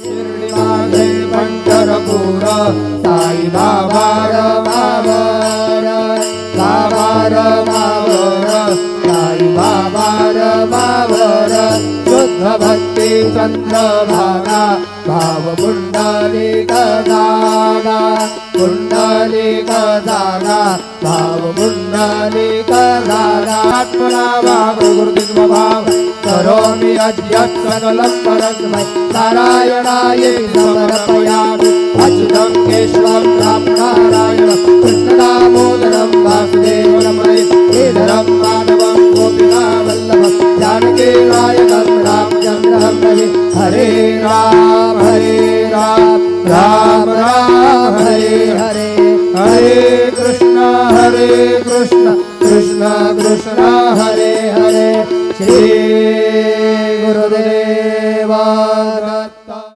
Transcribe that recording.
शिर्डी पंढरपूर साई बाबा रमावर बाबा रमावर साई बाबा रमावर शुद्ध भक्ती चंद्रभागा भाव पुंडलिक दादा पुंडलिक दादा भाव पुंडलिक दादा आत्मना भाव गुरुदेव करोमि अद्य सकलं परस्मै नारायणाय समर्पयामि अच्युतं केशवं रामनारायणं कृष्णदामोदरं वासुदेवं श्रीधरं माधवं गोपिकावल्लभं जानकी नायकं रामचन्द्रं हरे राम।